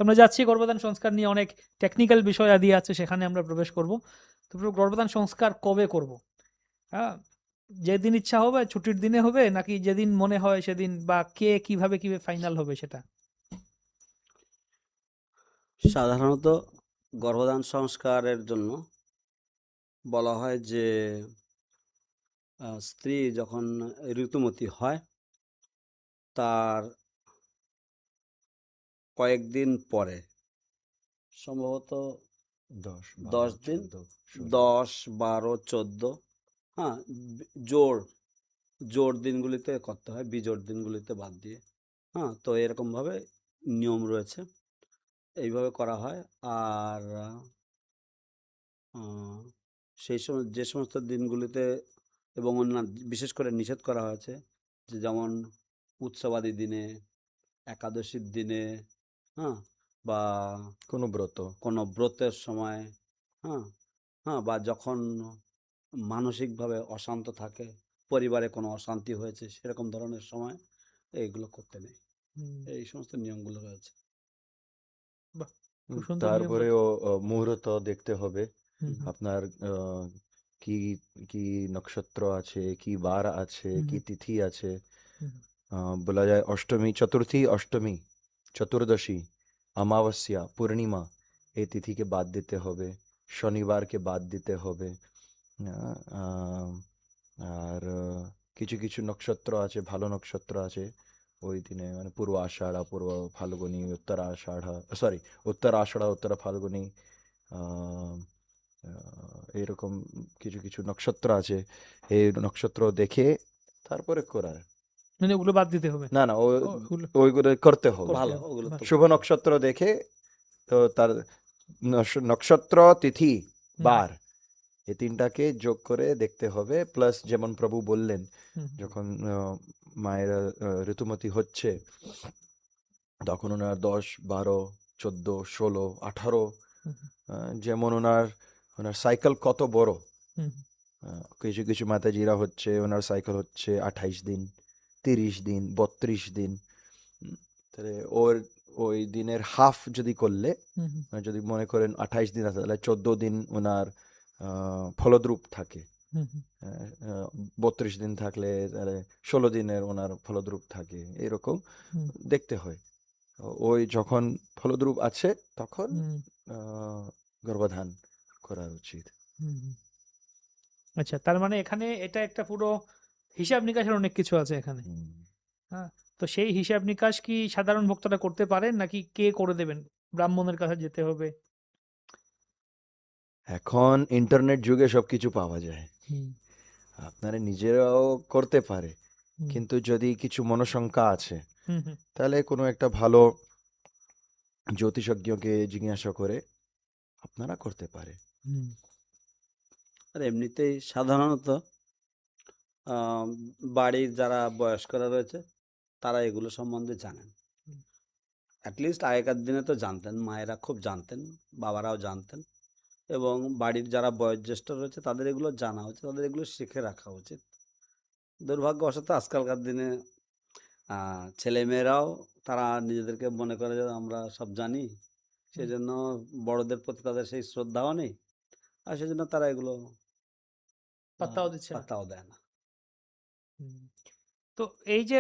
আমরা যাচ্ছি গর্ভধান সংস্কার নিয়ে, অনেক টেকনিক্যাল বিষয় আদি আছে, সেখানে আমরা প্রবেশ করব। তো গর্ভধান সংস্কার কবে করব? হ্যাঁ, যেদিন ইচ্ছা হবে, ছুটির দিনে হবে, নাকি যেদিন মনে হয় সেদিন, বা কে কিভাবে ফাইনাল হবে সেটা? সাধারণত গর্ভধান সংস্কারের জন্য বলা হয় যে স্ত্রী যখন ঋতুমতী হয় তার কয়েকদিন পরে, সম্ভবত 10, 10 12, দিন, 14, 16 10, 12, 14, হ্যাঁ, জোড় জোড় দিনগুলিতে করতে হয়, বিজোড় দিনগুলিতে বাদ দিয়ে। হ্যাঁ, তো এরকমভাবে নিয়ম রয়েছে, এইভাবে করা হয়। আর আহ, সেই সময় যে সমস্ত দিনগুলিতে এবং অন্যান্য বিশেষ করে নিষেধ করা হয়েছে, যে যেমন উৎসবাদী দিনে, একাদশীর দিনে, হ্যাঁ, বা কোনো ব্রত। কোনো ব্রতের সময়, হ্যাঁ, হ্যাঁ, বা যখন মানসিকভাবে অশান্ত থাকে, পরিবারে কোনো অশান্তি হয়েছে, সেরকম ধরনের সময় এইগুলো করতে নেই। হুম, এই সমস্ত নিয়মগুলো রয়েছে। বাহ, খুব সুন্দর নিয়ম তারপরে বলছেন। মুহূর্ত দেখতে হবে হুম, হুম, আপনার, কি কি নক্ষত্র আছে, কি বার আছে, হুম, কি তিথি আছে। হুম, বলা যায় অষ্টমী, চতুর্থী, অষ্টমী, চতুর্দশী, অমাবস্যা, পূর্ণিমা, এই তিথিকে বাদ দিতে হবে, শনিবারকে বাদ দিতে হবে। আহ, আহ, আর কিছু কিছু নক্ষত্র আছে, ভালো নক্ষত্র আছে ওই দিনে, মানে পূর্ব আষাঢ়া, পূর্ব ফাল্গুনি, উত্তর আষাঢ়া, সরি, উত্তর আষাঢ়া, উত্তর ফাল্গুনি, আহ, এরকম কিছু কিছু নক্ষত্র আছে। এই নক্ষত্র দেখে তারপরে করার। মানে ওগুলো বাদ দিতে হবে? না না, ওগুলো ওইগুলো করতে হবে। করতে ভালো, হবে, ওগুলো বাহ। তো শুভ করতে হবে। নক্ষত্র দেখে, তো তার নক্ষত্র, তিথি, হুম, বার, এই তিনটাকে যোগ করে দেখতে হবে। প্লাস যেমন প্রভু বললেন, হুম, যখন মায়েরা ঋতুমতী হচ্ছে, তখন ওনার 10, 12, 14, 16, 18, হুম, যেমন ওনার ওনার সাইকেল কত বড়। হুম, কিছু কিছু মাতাজিরা হচ্ছে ওনার সাইকেল হচ্ছে 28 দিন, 30 দিন, 32 দিন। তাহলে ওর ওই দিনের হাফ যদি করলে, হুম, হুম, যদি মনে করেন 28 দিন আছে, তাহলে 14 দিন ওনার ফলদ্রূপ থাকে। হুম, হুম, 32 দিন থাকলে তাহলে 16 দিনের ওনার ফলদ্রূপ থাকে, এরকম হুম, দেখতে হয়। ওই যখন ফলদ্রূপ আছে তখন হুম, আহ, গর্ভধান করা উচিত। হুম, হুম। আচ্ছা, তার মানে এখানে এটা একটা পুরো হিসাব নিকাশের অনেক কিছু আছে এখানে। হুম। হ্যাঁ, তো সেই হিসাব নিকাশ কি সাধারণ ভক্তরা করতে পারেন, নাকি কে করে দেবেন? ব্রাহ্মণের কাছে যেতে হবে? এখন ইন্টারনেট যুগে সবকিছু পাওয়া যায়, হুম, আপনারা নিজেরাও করতে পারে। হুম, কিন্তু যদি কিছু মনোশঙ্কা আছে, হুম, হুম, তাহলে কোনো একটা ভালো জ্যোতিষজ্ঞকে জিজ্ঞাসা করে আপনারা করতে পারে। হুম, আর এমনিতেই সাধারণত আহ, বাড়ির যারা বয়স্করা রয়েছে তারা এগুলো সম্বন্ধে জানেন। হুম, অ্যাটলিস্ট আগেকার দিনে তো জানতেন, মায়েরা খুব জানতেন, বাবারাও জানতেন। এবং বাড়ির যারা বয়োজ্যেষ্ঠ রয়েছে তাদের এগুলো জানা উচিত, তাদের এগুলো শিখে রাখা উচিত। দুর্ভাগ্যবশত আজকালকার দিনে ছেলেমেয়েরাও তারা নিজেদেরকে মনে করে যে আমরা সব জানি, হুম, সেজন্য বড়দের প্রতি তাদের সেই শ্রদ্ধাও নেই, আর সেজন্য তারা এগুলো পাত্তাও দিচ্ছে না। পাত্তাও দেয় না। হুম। তো এই যে